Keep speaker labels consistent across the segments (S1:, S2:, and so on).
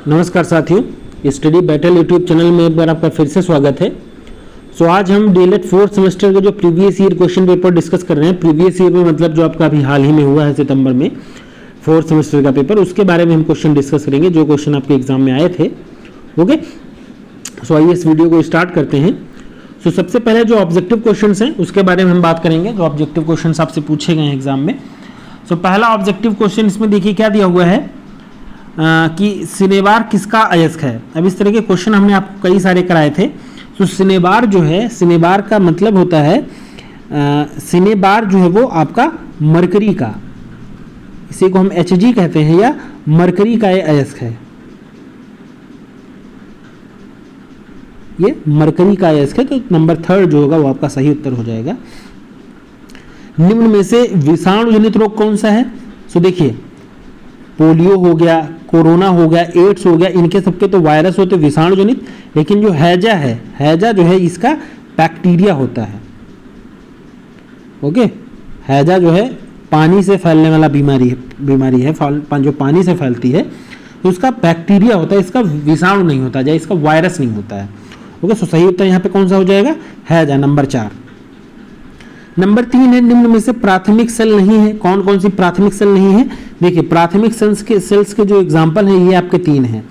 S1: नमस्कार साथियों, study battle YouTube channel में एक बार आपका फिर से स्वागत है। आज हम डीएलएड फोर्थ सेमेस्टर के जो previous year question paper discuss कर रहे हैं। प्रीवियस ईयर में मतलब जो आपका अभी हाल ही में हुआ है सितंबर में फोर्थ सेमेस्टर का पेपर, उसके बारे में हम क्वेश्चन डिस्कस करेंगे जो क्वेश्चन आपके एग्जाम में आए थे। ओके, आइए इस वीडियो को स्टार्ट करते हैं। सबसे पहले जो ऑब्जेक्टिव क्वेश्चन हैं उसके बारे में हम बात करेंगे, जो ऑब्जेक्टिव क्वेश्चन आपसे पूछे गए हैं एग्जाम में। पहला ऑब्जेक्टिव क्वेश्चन इसमें देखिए क्या दिया हुआ है कि सिनेबार किसका अयस्क है। अब इस तरह के क्वेश्चन हमने आपको कई सारे कराए थे। सिनेबार जो है, सिनेबार का मतलब होता है सिनेबार जो है वो आपका मरकरी का, इसी को हम Hg कहते हैं, या मरकरी का ये अयस्क है। ये मरकरी का अयस्क है, तो नंबर 3 जो होगा वो आपका सही उत्तर हो जाएगा। निम्न में से विषाणु जनित रोग कौन सा है? देखिए, पोलियो हो गया, कोरोना हो गया, एड्स हो गया, इनके सबके तो वायरस होते विषाणु जनित, लेकिन जो हैजा है, हैजा जो है इसका बैक्टीरिया होता है। ओके, हैजा जो है पानी से फैलने वाला बीमारी है जो पानी से फैलती है, तो उसका बैक्टीरिया होता है, इसका विषाणु नहीं होता है, इसका वायरस नहीं होता है। ओके, सही उत्तर यहाँ पे कौन सा हो जाएगा? हैजा, नंबर 4। नंबर 3 है, निम्न में से प्राथमिक सेल नहीं है। कौन कौन सी प्राथमिक सेल नहीं है? देखिए, प्राथमिक सेल्स के जो एग्जाम्पल हैं ये आपके 3 हैं।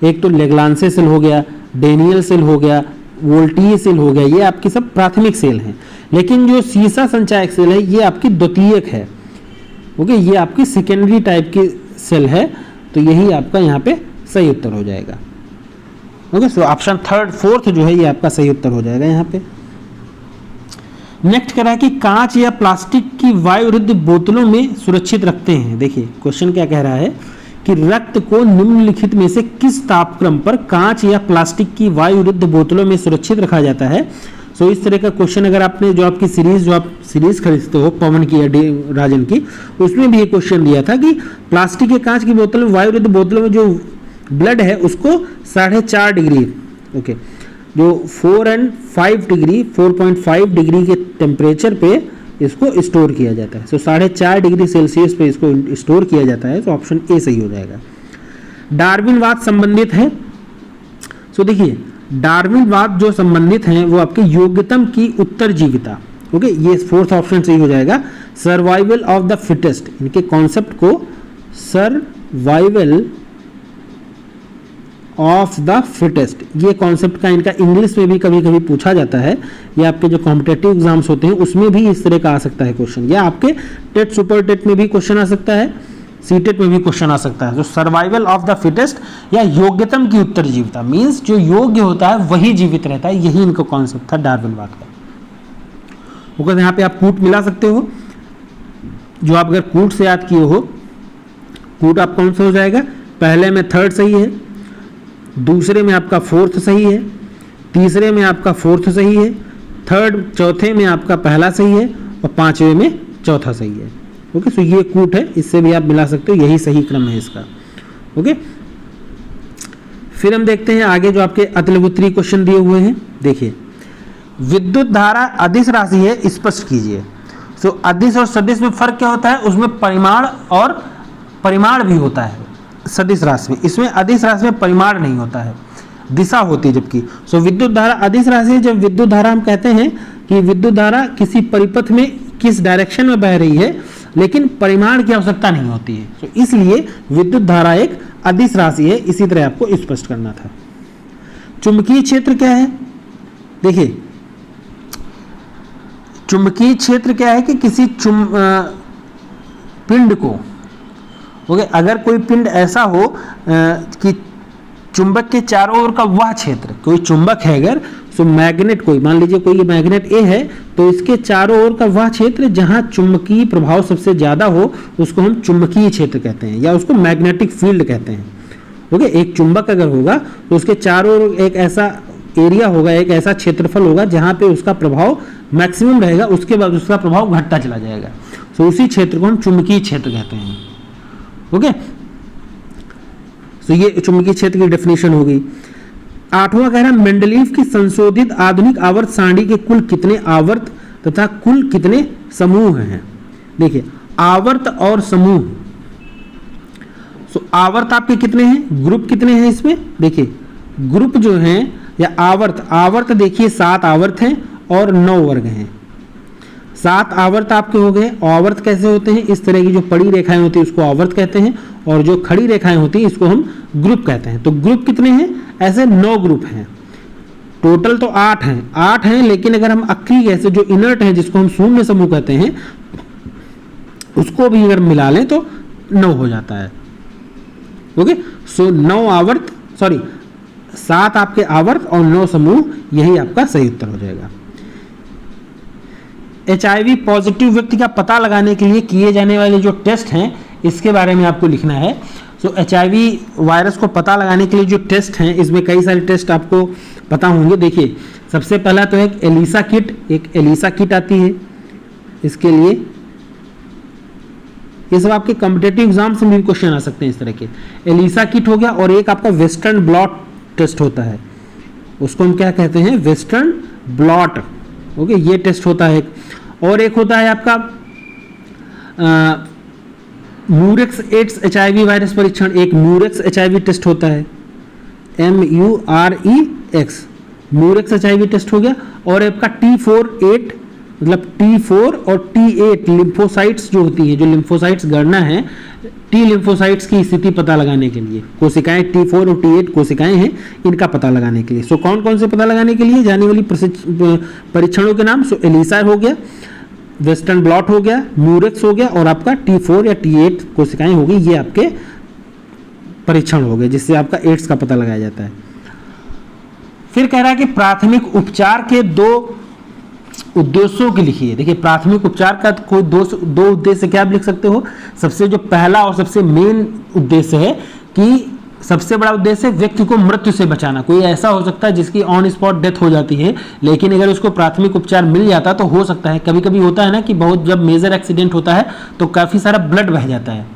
S1: एक तो लेग्लांसे सेल हो गया, डेनियल सेल हो गया, वोल्टीय सेल हो गया, ये आपकी सब प्राथमिक सेल हैं। लेकिन जो सीसा संचायक सेल है ये आपकी द्वितीयक है। ओके, ये आपकी सेकेंडरी टाइप की सेल है, तो यही आपका यहाँ पे सही उत्तर हो जाएगा। ओके, ऑप्शन 3, 4 जो है ये आपका सही उत्तर हो जाएगा यहाँ पे। नेक्स्ट कह रहा है कि कांच या प्लास्टिक की वायुरुद्ध बोतलों में सुरक्षित रखते हैं। देखिए क्वेश्चन क्या कह रहा है कि रक्त को निम्नलिखित में से किस तापक्रम पर कांच या प्लास्टिक की वायुरुद्ध बोतलों में सुरक्षित रखा जाता है। इस तरह का क्वेश्चन अगर आपने जो आपकी सीरीज खरीदते हो पवन की या राजन की, उसमें भी ये क्वेश्चन दिया था कि प्लास्टिक या कांच की बोतल में, वायुरुद्ध बोतलों में जो ब्लड है उसको 4.5 डिग्री, ओके, जो 4.5 डिग्री के टेम्परेचर पे इसको स्टोर किया जाता है। 4.5 डिग्री सेल्सियस पे इसको स्टोर किया जाता है, तो ऑप्शन ए सही हो जाएगा। डार्विनवाद संबंधित है। देखिए, डार्विनवाद जो संबंधित है वो आपके योग्यतम की उत्तरजीविता। ओके, ये 4th ऑप्शन सही हो जाएगा। सर्वाइवल ऑफ द फिटेस्ट, इनके कॉन्सेप्ट को सर्वाइवल ऑफ द फिटेस्ट, ये कॉन्सेप्ट का इनका इंग्लिश में भी कभी कभी पूछा जाता है। ये आपके जो कॉम्पिटेटिव एग्जाम्स होते हैं उसमें भी इस तरह का आ सकता है क्वेश्चन, या आपके टेट सुपर टेट में भी क्वेश्चन आ सकता है, सीटेट में भी क्वेश्चन आ सकता है। जो सर्वाइवल ऑफ द फिटेस्ट या योग्यतम की उत्तरजीविता, मीन्स जो योग्य होता है वही जीवित रहता है, यही इनका कॉन्सेप्ट था डार्विनवाद का। ओके, यहाँ पे आप कूट मिला सकते हो, जो आप अगर कूट से याद किए हो, कूट आप कौन सा हो जाएगा? पहले में 3rd सही है, दूसरे में आपका 4th सही है, तीसरे में आपका 4th सही है, चौथे में आपका पहला सही है, और 5वें में चौथा सही है। ओके, ये कूट है, इससे भी आप मिला सकते हो, यही सही क्रम है इसका। ओके, फिर हम देखते हैं आगे जो आपके अतिलघुत्तरीय क्वेश्चन दिए हुए हैं। देखिए, विद्युत धारा अदिश राशि है, स्पष्ट कीजिए। अदिश और सदिश में फर्क क्या होता है? उसमें परिमाण और परिमाण भी होता है सदिश राशि में, इसमें अदिश राशि में परिमाण नहीं होता है, दिशा होती है जबकि। विद्युत धारा अदिश राशि है। जब विद्युत धारा हम कहते हैं कि विद्युत धारा किसी परिपथ में किस डायरेक्शन में बह रही है, लेकिन परिमाण की आवश्यकता नहीं होती है, इसलिए विद्युत धारा एक अदिश राशि है। इसी तरह आपको स्पष्ट करना था। चुंबकीय क्षेत्र क्या है? देखिए, चुंबकीय क्षेत्र क्या है कि किसी पिंड को, ओके, अगर कोई पिंड ऐसा हो कि चुंबक के चारों ओर का वह क्षेत्र, कोई चुंबक है अगर, मैग्नेट, कोई मान लीजिए कोई मैग्नेट ए है, तो इसके चारों ओर का वह क्षेत्र जहां चुंबकीय प्रभाव सबसे ज्यादा हो उसको हम चुंबकीय क्षेत्र कहते हैं, या उसको मैग्नेटिक फील्ड कहते हैं। ओके, एक चुंबक अगर होगा तो उसके चारों ओर एक ऐसा एरिया होगा, एक ऐसा क्षेत्रफल होगा जहां पे उसका प्रभाव मैक्सिमम रहेगा, उसके बाद उसका प्रभाव घटता चला जाएगा, उसी क्षेत्र को हम चुंबकीय क्षेत्र कहते हैं। ओके, ये चुंबकीय क्षेत्र की डेफिनेशन हो गई। 8वां कह रहा है, मेंडलीव की संशोधित आधुनिक आवर्त सारणी के कुल कितने आवर्त तथा कुल कितने समूह हैं? देखिए, आवर्त और समूह, सो आवर्त आपके कितने हैं, ग्रुप कितने हैं इसमें, देखिए ग्रुप जो हैं या आवर्त देखिए 7 आवर्त हैं और 9 वर्ग हैं। 7 आवर्त आपके हो गए। आवर्त कैसे होते हैं, इस तरह की जो पड़ी रेखाएं होती है उसको आवर्त कहते हैं, और जो खड़ी रेखाएं होती हैं इसको हम ग्रुप कहते हैं। तो ग्रुप कितने हैं, ऐसे 9 ग्रुप हैं। टोटल तो 8 हैं, लेकिन अगर हम अक्रिय ऐसे जो इनर्ट हैं जिसको हम शून्य समूह कहते हैं उसको भी अगर मिला लें तो 9 हो जाता है। ओके, सो 7 आपके आवर्त और 9 समूह, यही आपका सही उत्तर हो जाएगा। HIV पॉजिटिव व्यक्ति का पता लगाने के लिए किए जाने वाले जो टेस्ट हैं इसके बारे में आपको लिखना है। सो HIV वायरस को पता लगाने के लिए जो टेस्ट हैं इसमें कई सारे टेस्ट आपको पता होंगे। देखिए सबसे पहला तो एक एलिसा किट आती है इसके लिए। ये सब आपके कॉम्पिटिटिव एग्जाम से भी क्वेश्चन आ सकते हैं इस तरह के। एलिसा किट हो गया, और एक आपका वेस्टर्न ब्लॉट टेस्ट होता है, उसको हम क्या कहते हैं, वेस्टर्न ब्लॉट। ओके, ये टेस्ट होता है। और एक होता है आपका म्यूरेक्स एड्स HIV वायरस परीक्षण, एक म्यूरेक्स HIV टेस्ट होता है, MUREX, म्यूरेक्स HIV टेस्ट हो गया। और आपका T4 और T8 लिम्फोसाइट्स जो होती है, जो लिम्फोसाइट्स गणना है, T लिम्फोसाइट्स की स्थिति पता लगाने के लिए, कोशिकाएं T4 और T8 कोशिकाएं हैं, इनका पता लगाने के लिए। सो कौन कौन से पता लगाने के लिए जाने वाली परीक्षणों के नाम, सो एलिसा हो गया, वेस्टर्न ब्लॉट हो गया, म्यूरेक्स हो गया, और आपका T4 या T8 कोशिकाएं होगी। ये आपके परीक्षण हो गए जिससे आपका एड्स का पता लगाया जाता है। फिर कह रहा है कि प्राथमिक उपचार के 2 उद्देश्यों के लिखिए। देखिए प्राथमिक उपचार का कोई दो उद्देश्य क्या आप लिख सकते हो। सबसे जो पहला और सबसे मेन उद्देश्य है कि सबसे बड़ा उद्देश्य व्यक्ति को मृत्यु से बचाना। कोई ऐसा हो सकता है जिसकी ऑन स्पॉट डेथ हो जाती है, लेकिन अगर उसको प्राथमिक उपचार मिल जाता तो हो सकता है, कभी कभी होता है ना कि बहुत जब मेजर एक्सीडेंट होता है तो काफ़ी सारा ब्लड बह जाता है।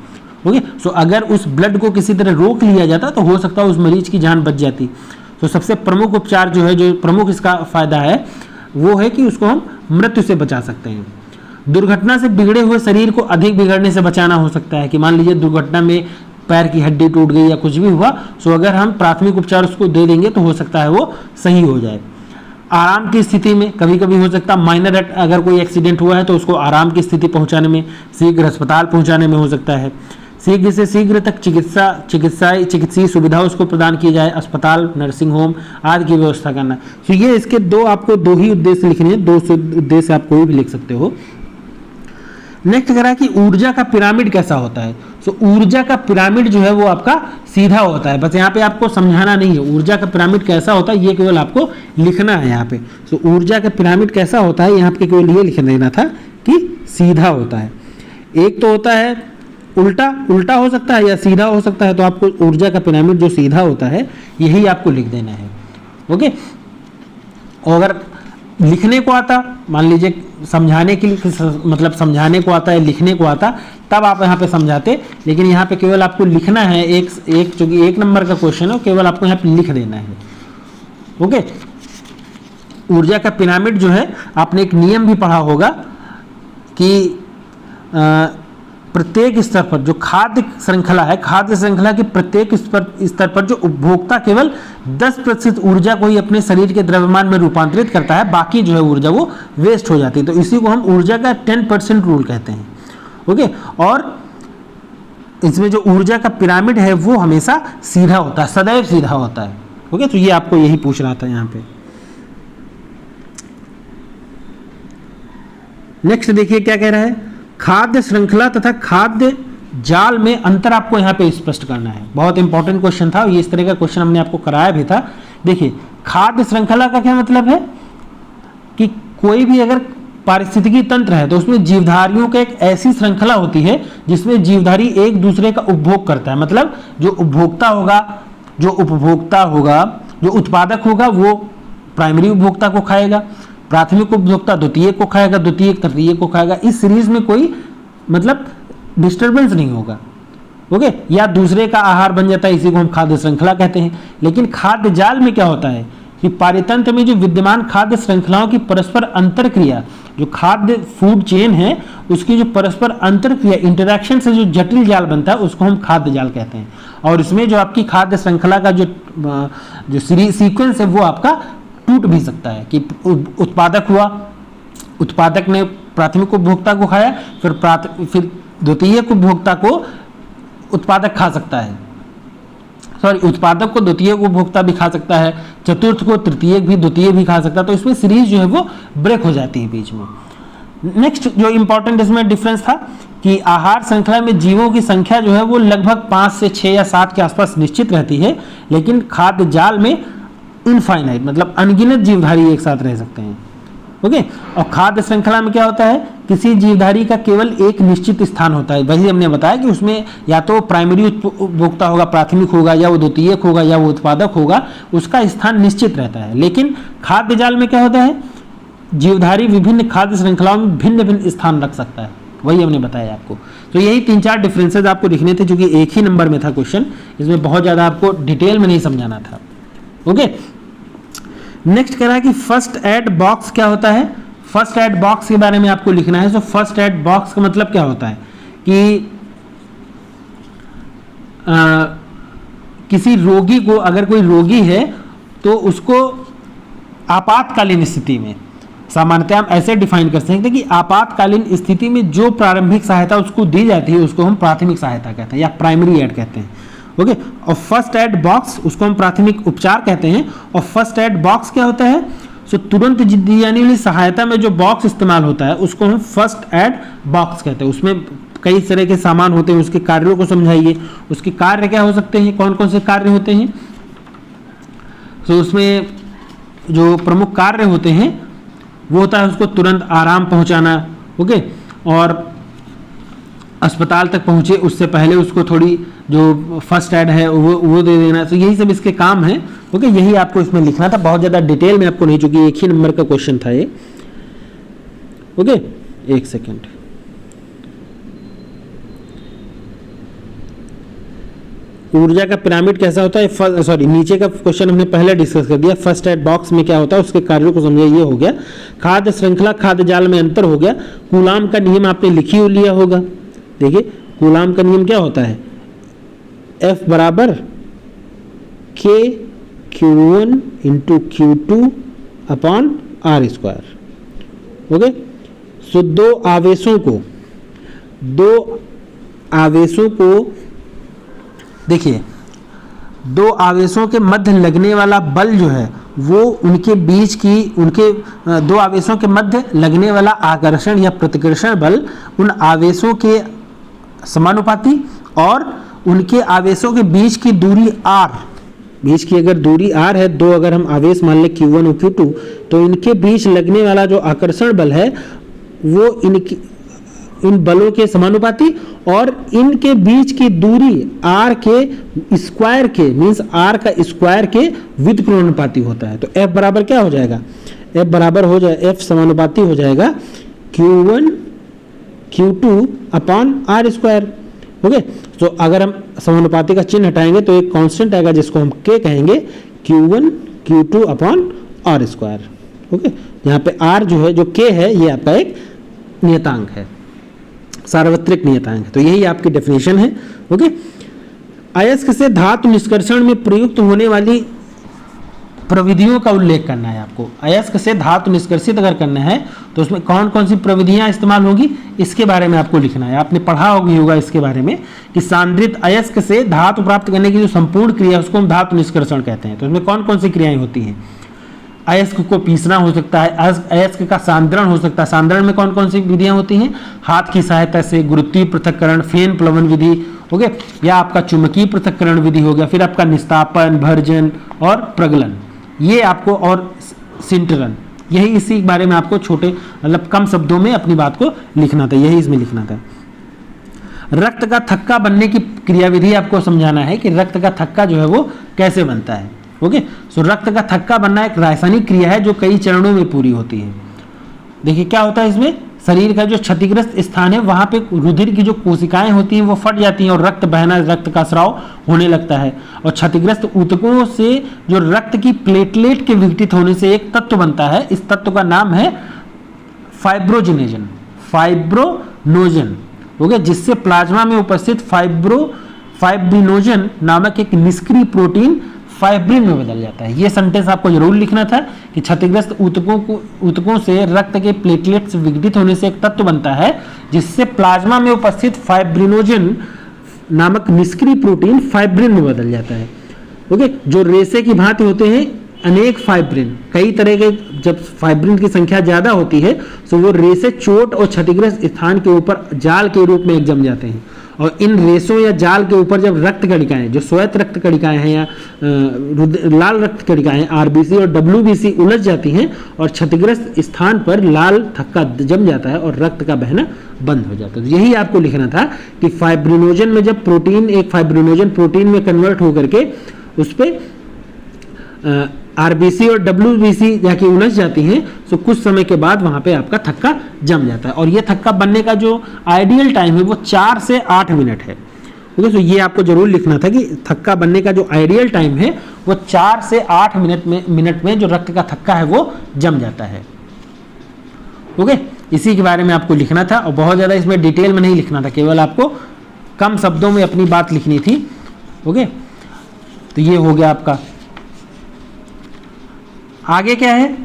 S1: ओके, सो अगर उस ब्लड को किसी तरह रोक लिया जाता तो हो सकता है उस मरीज की जान बच जाती। तो सबसे प्रमुख उपचार जो है, जो प्रमुख इसका फायदा है वो है कि उसको हम मृत्यु से बचा सकते हैं। दुर्घटना से बिगड़े हुए शरीर को अधिक बिगड़ने से बचाना हो सकता है कि मान लीजिए दुर्घटना में पैर की हड्डी टूट गई या कुछ भी हुआ, सो अगर हम प्राथमिक उपचार उसको दे देंगे तो हो सकता है वो सही हो जाए। आराम की स्थिति में कभी कभी हो सकता है माइनर अगर कोई एक्सीडेंट हुआ है तो उसको आराम की स्थिति पहुंचाने में, शीघ्र अस्पताल पहुंचाने में हो सकता है। शीघ्र से शीघ्र तक चिकित्सीय सुविधा उसको प्रदान की जाए, अस्पताल, नर्सिंग होम आदि की व्यवस्था करना। तो ये इसके आपको 2 ही उद्देश्य लिखने हैं, 2 उद्देश्य आप कोई भी लिख सकते हो। नेक्स्ट कह रहा है कि ऊर्जा का पिरामिड कैसा होता है। सो ऊर्जा का पिरामिड जो है वो आपका सीधा होता है, बस यहाँ पे आपको समझाना नहीं है ऊर्जा का पिरामिड कैसा होता है, ये केवल आपको लिखना है यहाँ पे। सो ऊर्जा का पिरामिड कैसा होता है यहाँ पे केवल ये लिख देना था कि सीधा होता है। एक तो होता है उल्टा हो सकता है या सीधा हो सकता है, तो आपको ऊर्जा का पिरामिड जो सीधा होता है यही आपको लिख देना है। ओके, और अगर लिखने को आता, मान लीजिए समझाने के लिए मतलब समझाने को आता है, लिखने को आता, तब आप यहाँ पे समझाते, लेकिन यहाँ पे केवल आपको लिखना है। एक चूंकि 1 नंबर का क्वेश्चन है, केवल आपको यहाँ पे लिख देना है। ओके, ऊर्जा का पिरामिड जो है आपने एक नियम भी पढ़ा होगा कि प्रत्येक स्तर पर जो खाद्य श्रृंखला है, खाद्य श्रृंखला के प्रत्येक स्तर पर जो उपभोक्ता केवल 10% ऊर्जा को ही अपने शरीर के द्रव्यमान में रूपांतरित करता है, बाकी जो है ऊर्जा वो वेस्ट हो जाती है। तो इसी को हम ऊर्जा का 10% रूल कहते हैं। ओके, और इसमें जो ऊर्जा का पिरामिड है वो हमेशा सीधा होता है, सदैव सीधा होता है। ओके, तो ये आपको यही पूछ रहा था यहाँ पे। नेक्स्ट देखिए क्या कह रहा है, खाद्य श्रृंखला तथा खाद्य जाल में अंतर आपको यहाँ पे स्पष्ट करना है। बहुत इंपॉर्टेंट क्वेश्चन था, ये इस तरह का क्वेश्चन हमने आपको कराया भी था। देखिए खाद्य श्रृंखला का क्या मतलब है कि कोई भी अगर पारिस्थितिकी तंत्र है तो उसमें जीवधारियों का एक ऐसी श्रृंखला होती है जिसमें जीवधारी एक दूसरे का उपभोग करता है। मतलब जो उपभोक्ता होगा, जो उत्पादक होगा वो प्राइमरी उपभोक्ता को खाएगा, प्राथमिक उपभोक्ता द्वितीयक को खाएगा, द्वितीयक तृतीयक को खाएगा। इस सीरीज में कोई मतलब डिस्टरबेंस नहीं होगा। ओके, या दूसरे का आहार बन जाता है, इसी को हम खाद्य श्रृंखला कहते हैं। लेकिन खाद्य जाल में क्या होता है कि पारितंत्र में जो विद्यमान खाद्य श्रृंखलाओं की परस्पर अंतर क्रिया, जो खाद्य फूड चेन है उसकी जो परस्पर अंतर क्रिया इंटरेक्शन से जो जटिल जाल बनता है उसको हम खाद्य जाल कहते हैं। और इसमें जो आपकी खाद्य श्रृंखला का जो सीक्वेंस है वो आपका टूट भी सकता है कि उत्पादक हुआ, उत्पादक ने प्राथमिक उपभोक्ता को खाया, फिर द्वितीयक उपभोक्ता को उत्पादक खा सकता है, उत्पादक को द्वितीयक उपभोक्ता भी खा सकता है, चतुर्थ को तृतीयक भी द्वितीय भी खा सकता है। तो इसमें सीरीज जो है वो ब्रेक हो जाती है बीच में। नेक्स्ट जो इंपॉर्टेंट इसमें डिफरेंस था कि आहार श्रृंखला में जीवों की संख्या जो है वो लगभग 5 से 6 या 7 के आसपास निश्चित रहती है, लेकिन खाद्य जाल में इनफाइनाइट मतलब अनगिनत जीवधारी एक साथ रह सकते हैं। ओके, और खाद्य श्रृंखला में क्या होता है, किसी जीवधारी का केवल एक निश्चित स्थान होता है। वही हमने बताया कि उसमें या तो प्राइमरी उपभोक्ता होगा, प्राथमिक होगा, या वो द्वितीयक होगा, या वो उत्पादक होगा, उसका स्थान निश्चित रहता है। लेकिन खाद्य जाल में क्या होता है, जीवधारी विभिन्न खाद्य श्रृंखलाओं में भिन्न भिन्न स्थान रख सकता है। वही हमने बताया आपको। तो यही 3-4 डिफरेंसेस आपको लिखने थे, जो कि एक ही नंबर में था क्वेश्चन, इसमें बहुत ज़्यादा आपको डिटेल में नहीं समझाना था। ओके, नेक्स्ट कह रहा है कि फर्स्ट एड बॉक्स क्या होता है। फर्स्ट एड बॉक्स के बारे में आपको लिखना है। तो फर्स्ट एड बॉक्स का मतलब क्या होता है कि किसी रोगी को, अगर कोई रोगी है तो उसको आपातकालीन स्थिति में, सामान्यतः हम ऐसे डिफाइन कर सकते हैं कि आपातकालीन स्थिति में जो प्रारंभिक सहायता उसको दी जाती है उसको हम प्राथमिक सहायता कहते हैं या प्राइमरी एड कहते हैं। ओके, और फर्स्ट एड बॉक्स उसको हम प्राथमिक उपचार कहते हैं। और फर्स्ट एड बॉक्स क्या होता है, सो तुरंत दी जाने वाली सहायता में जो बॉक्स इस्तेमाल होता है उसको हम फर्स्ट एड बॉक्स कहते हैं। उसमें कई तरह के सामान होते हैं, उसके कार्यों को समझाइए। उसके कार्य क्या हो सकते हैं, कौन कौन से कार्य होते हैं। तो उसमें जो प्रमुख कार्य होते हैं वो होता है उसको तुरंत आराम पहुंचाना। ओके, और अस्पताल तक पहुंचे उससे पहले उसको थोड़ी जो फर्स्ट एड है वो दे देना। तो यही सब इसके काम है। ओके, यही आपको इसमें लिखना था, बहुत ज़्यादा डिटेल में आपको नहीं, चूंकि एक ही नंबर का क्वेश्चन था ये। ओके, एक सेकेंड। ऊर्जा का पिरामिड कैसा होता है, नीचे का क्वेश्चन हमने पहले डिस्कस कर दिया। फर्स्ट एड बॉक्स में क्या होता है उसके कार्यों को समझिए, ये हो गया। खाद्य श्रृंखला खाद्य जाल में अंतर हो गया। कूलाम का नियम आपने लिखी हो लिया होगा। देखिए कूलाम का नियम क्या होता है, F बराबर K Q1 into Q2 upon R square. Okay, so दो आवेशों को देखिए, दो आवेशों के मध्य लगने वाला बल जो है वो उनके दो आवेशों के मध्य लगने वाला आकर्षण या प्रतिकर्षण बल उन आवेशों के समानुपाती और उनके आवेशों के बीच की दूरी r, बीच की अगर दूरी r है, दो अगर हम आवेश मान लें Q1 और Q2, तो इनके बीच लगने वाला जो आकर्षण बल है वो इन बलों के समानुपाती और इनके बीच की दूरी r के स्क्वायर के मींस r का स्क्वायर के व्युत्क्रमानुपाती होता है। तो F बराबर क्या हो जाएगा, F बराबर हो जाए, F समानुपाती हो जाएगा Q1 Q2 upon R square. Okay, तो अगर हम समानुपाती का चिन्ह हटाएंगे तो एक कांस्टेंट आएगा जिसको हम K कहेंगे, Q1 Q2 upon R square. Okay, यहाँ पे R जो है, जो K है, ये आपका एक नियतांक है, सार्वत्रिक नियतांक है। तो यही आपकी डेफिनेशन है। ओके, अयस्क से धातु निष्कर्षण में प्रयुक्त होने वाली प्रविधियों का उल्लेख करना है आपको। अयस्क से धातु निष्कर्षित अगर करना है तो उसमें कौन कौन सी प्रविधियां इस्तेमाल होगी, इसके बारे में आपको लिखना है। आपने पढ़ा होगा इसके बारे में कि सांद्रित अयस्क से धातु प्राप्त करने की जो संपूर्ण क्रिया उसको हम धातु निष्कर्षण कहते हैं। तो उसमें कौन कौन सी क्रियाएं होती हैं, अयस्क को पीसना हो सकता है, अयस्क का सांद्रण हो सकता है। सांद्रण में कौन कौन सी विधियां होती हैं, हाथ की सहायता से, गुरुत्वीय पृथक्करण, फेन प्लवन विधि, ओके, या आपका चुंबकीय पृथक्करण विधि हो गया, फिर आपका निस्तापन, भर्जन और प्रगलन, ये आपको, और सिंटरन, यही इसी बारे में आपको छोटे मतलब कम शब्दों में अपनी बात को लिखना था, यही इसमें लिखना था। रक्त का थक्का बनने की क्रियाविधि आपको समझाना है कि रक्त का थक्का जो है वो कैसे बनता है। ओके, सो रक्त का थक्का बनना एक रासायनिक क्रिया है जो कई चरणों में पूरी होती है। देखिए क्या होता है इसमें, शरीर का जो क्षतिग्रस्त स्थान है वहां पे रुधिर की जो कोशिकाएं होती हैं वो फट जाती हैं और रक्त बहना, रक्त का स्राव होने लगता है। और क्षतिग्रस्त ऊतकों से जो रक्त की प्लेटलेट के विघटित होने से एक तत्व बनता है, इस तत्व का नाम है फाइब्रोजिनेजन, फाइब्रोनोजन। ओके, जिससे प्लाज्मा में उपस्थित फाइब्रिनोजन नामक एक निष्क्रिय प्रोटीन फाइब्रिन में बदल जाता है। ये सेंटेंस आपको जरूर लिखना था कि क्षतिग्रस्त ऊतकों से रक्त के प्लेटलेट्स विघटित होने से एक तत्व बनता है जिससे प्लाज्मा में उपस्थित फाइब्रिनोजन नामक निष्क्रिय प्रोटीन फाइब्रिन में बदल जाता है। ओके, जो रेशे की भांति होते हैं अनेक फाइब्रिन, कई तरह के, जब फाइब्रिन की संख्या ज्यादा होती है तो वो रेशे चोट और क्षतिग्रस्त स्थान के ऊपर जाल के रूप में एक जम जाते हैं। और इन रेशों या जाल के ऊपर जब रक्त कणिकाएं, जो श्वेत रक्त कणिकाएं हैं या लाल रक्त कणिकाएं आरबीसी और डब्ल्यूबीसी उलझ जाती हैं और क्षतिग्रस्त स्थान पर लाल थक्का जम जाता है और रक्त का बहना बंद हो जाता है। तो यही आपको लिखना था कि फाइब्रिनोजन में जब प्रोटीन एक फाइब्रिनोजन प्रोटीन में कन्वर्ट होकर के उस पर आरबीसी और डब्ल्यूबीसी जाके उलझ जाती हैं, तो कुछ समय के बाद वहां पे आपका थक्का जम जाता है। और ये थक्का बनने का जो आइडियल टाइम है वो 4 से 8 मिनट है। ओके, तो ये आपको जरूर लिखना था कि थक्का बनने का जो आइडियल टाइम है वो 4 से 8 मिनट में जो रक्त का थक्का है वो जम जाता है। ओके, इसी के बारे में आपको लिखना था और बहुत ज्यादा इसमें डिटेल में नहीं लिखना था, केवल आपको कम शब्दों में अपनी बात लिखनी थी। ओके, तो ये हो गया आपका। आगे क्या है,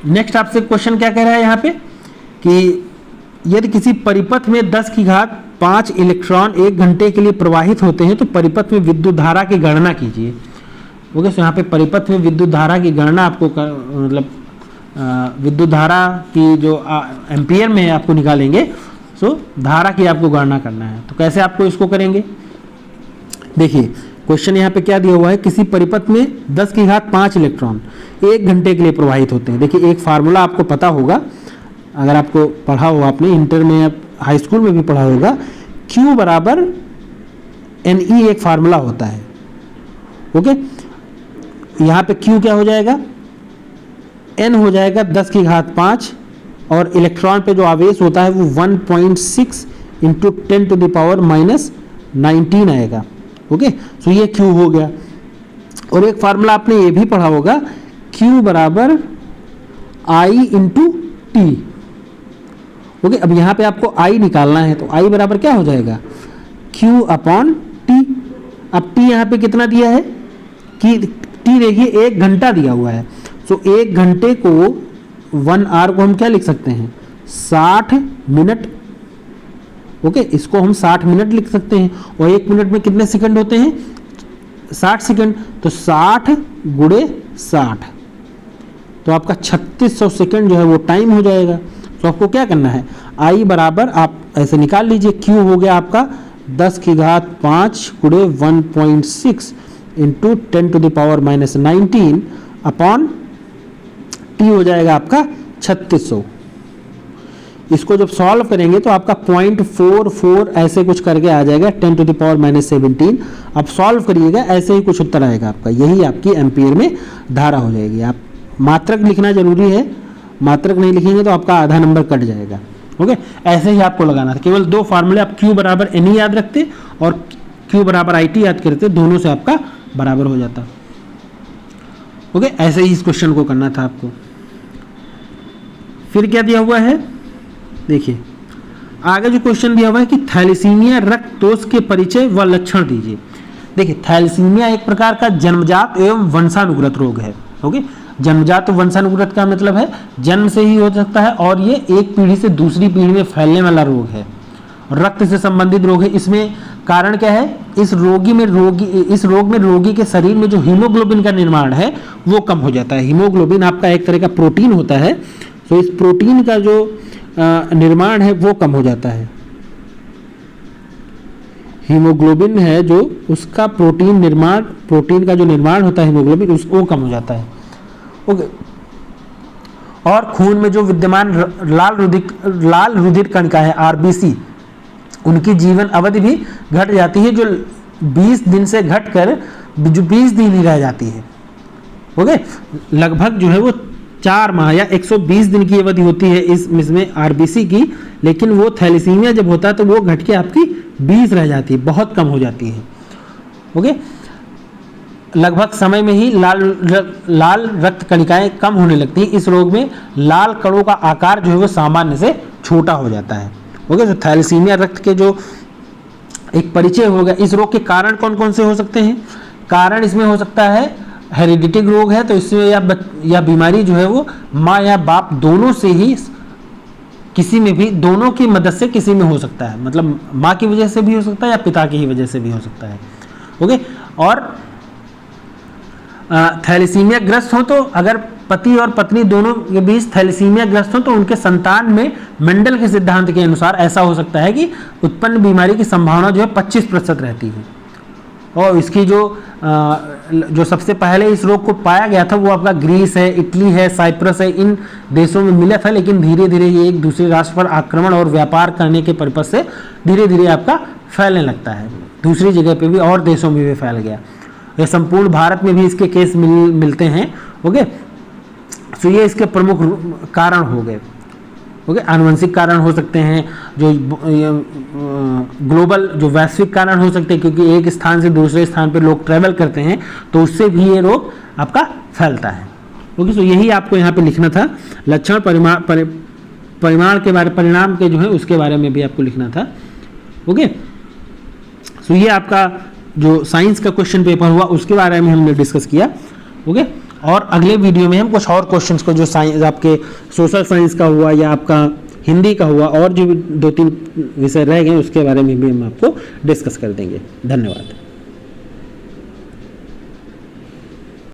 S1: नेक्स्ट आपसे क्वेश्चन क्या कह रहा है यहाँ पे कि यदि किसी परिपथ में 10 की घात 5 इलेक्ट्रॉन 1 घंटे के लिए प्रवाहित होते हैं तो परिपथ में विद्युत धारा की गणना कीजिए। ओके, तो यहाँ पे परिपथ में विद्युत धारा की गणना आपको मतलब विद्युत धारा की जो एम्पियर में आपको निकालेंगे, सो धारा की आपको गणना करना है। तो कैसे आपको इसको करेंगे, देखिए क्वेश्चन यहाँ पे क्या दिया हुआ है, किसी परिपथ में 10 की घात 5 इलेक्ट्रॉन 1 घंटे के लिए प्रवाहित होते हैं। देखिए एक फार्मूला आपको पता होगा, अगर आपको पढ़ा हो आपने इंटर में या हाई स्कूल में भी पढ़ा होगा, Q बराबर NE एक फार्मूला होता है। ओके, यहाँ पे Q क्या हो जाएगा, N हो जाएगा 10 की घात 5 और इलेक्ट्रॉन पे जो आवेश होता है वो 1.6 इंटू 10 टू द पावर -19 आएगा। ओके, तो ये Q हो गया। और एक फार्मूला आपने ये भी पढ़ा होगा, Q बराबर I इंटू टी। ओके, अब यहाँ पे आपको I निकालना है, तो I बराबर क्या हो जाएगा, Q अपॉन T। अब T यहाँ पे कितना दिया है कि T देखिए 1 घंटा दिया हुआ है, तो 1 घंटे को 1 आवर को हम क्या लिख सकते हैं, 60 मिनट। ओके, इसको हम 60 मिनट लिख सकते हैं। और 1 मिनट में कितने सेकंड होते हैं, 60 सेकंड, तो 60 गुणे 60, तो आपका 3600 सेकंड जो है वो टाइम हो जाएगा। तो आपको क्या करना है, I बराबर आप ऐसे निकाल लीजिए, Q हो गया आपका 10 की घात 5 गुणे 1.6 into 10 to the power -19 upon T हो जाएगा आपका 3600। इसको जब सॉल्व करेंगे तो आपका 0.44 ऐसे कुछ करके आ जाएगा 10 टू द पावर -17। आप सॉल्व करिएगा, ऐसे ही कुछ उत्तर आएगा आपका, यही आपकी एम्पियर में धारा हो जाएगी। आप मात्रक लिखना जरूरी है, मात्रक नहीं लिखेंगे तो आपका आधा नंबर कट जाएगा। ओके, ऐसे ही आपको लगाना था। केवल 2 फार्मूले, आप Q बराबर NE याद रखते और Q बराबर IT याद करते, दोनों से आपका बराबर हो जाता। ओके, ऐसे ही इस क्वेश्चन को करना था आपको। फिर क्या दिया हुआ है, देखिए आगे जो क्वेश्चन दिया हुआ है कि थैलेसीमिया रक्त दोष के परिचय व लक्षण दीजिए। देखिए थैलेसीमिया एक प्रकार का जन्मजात एवं वंशानुगत रोग है। ओके, जन्मजात वंशानुगत का मतलब है जन्म से ही हो सकता है और ये एक पीढ़ी से दूसरी पीढ़ी में फैलने वाला रोग है, रक्त से संबंधित रोग है। इसमें कारण क्या है, इस रोग में रोगी के शरीर में जो हीमोग्लोबिन का निर्माण है वो कम हो जाता है। हीमोग्लोबिन आपका एक तरह का प्रोटीन होता है, तो इस प्रोटीन का जो निर्माण है वो कम हो जाता है। हीमोग्लोबिन है जो उसका प्रोटीन का जो निर्माण होता है हीमोग्लोबिन, उसको कम हो जाता है। ओके, और खून में जो विद्यमान लाल रुधिर कणिका है आरबीसी, उनकी जीवन अवधि भी घट जाती है, जो 20 दिन से घटकर जो 20 दिन ही रह जाती है। ओके, लगभग जो है वो 4 माह या 120 दिन की अवधि होती है इसमें आरबीसी की, लेकिन वो थैलेसीमिया जब होता है तो वो घट के आपकी 20 रह जाती है, बहुत कम हो जाती है। ओके, लगभग समय में ही लाल रक्त कणिकाएं कम होने लगती हैं। इस रोग में लाल कणों का आकार जो है वो सामान्य से छोटा हो जाता है। ओके, तो थैलेसीमिया रक्त के जो एक परिचय हो गया। इस रोग के कारण कौन कौन से हो सकते हैं? कारण इसमें हो सकता है हेरिडिटिक रोग है, तो इसमें या बीमारी जो है वो माँ या बाप दोनों से ही, किसी में भी, दोनों की मदद से किसी में हो सकता है, मतलब माँ की वजह से भी हो सकता है या पिता की ही वजह से भी हो सकता है। ओके, और थैलेसीमिया ग्रस्त हो तो अगर पति और पत्नी दोनों के बीच थैलेसीमिया ग्रस्त हो तो उनके संतान में मेंडल के सिद्धांत के अनुसार ऐसा हो सकता है कि उत्पन्न बीमारी की संभावना जो है 25% रहती है। और इसकी जो सबसे पहले इस रोग को पाया गया था वो आपका ग्रीस है, इटली है, साइप्रस है, इन देशों में मिला था, लेकिन धीरे धीरे ये एक दूसरे राष्ट्र पर आक्रमण और व्यापार करने के पर्पज से धीरे धीरे आपका फैलने लगता है, दूसरी जगह पे भी और देशों में भी फैल गया। ये संपूर्ण भारत में भी इसके केस मिलते हैं। ओके, तो ये इसके प्रमुख कारण हो गए। ओके, आनुवंशिक कारण हो सकते हैं, जो ग्लोबल जो वैश्विक कारण हो सकते हैं, क्योंकि एक स्थान से दूसरे स्थान पे लोग ट्रैवल करते हैं तो उससे भी ये रोग आपका फैलता है। ओके, तो यही आपको यहाँ पे लिखना था। लक्षण परिमाण के बारे, परिणाम के जो है उसके बारे में भी आपको लिखना था। ओके, तो ये आपका जो साइंस का क्वेश्चन पेपर हुआ उसके बारे में हमने डिस्कस किया। ओके, और अगले वीडियो में हम कुछ और क्वेश्चंस को, जो साइंस आपके सोशल साइंस का हुआ या आपका हिंदी का हुआ और जो 2-3 विषय रह गए उसके बारे में भी हम आपको डिस्कस कर देंगे। धन्यवाद।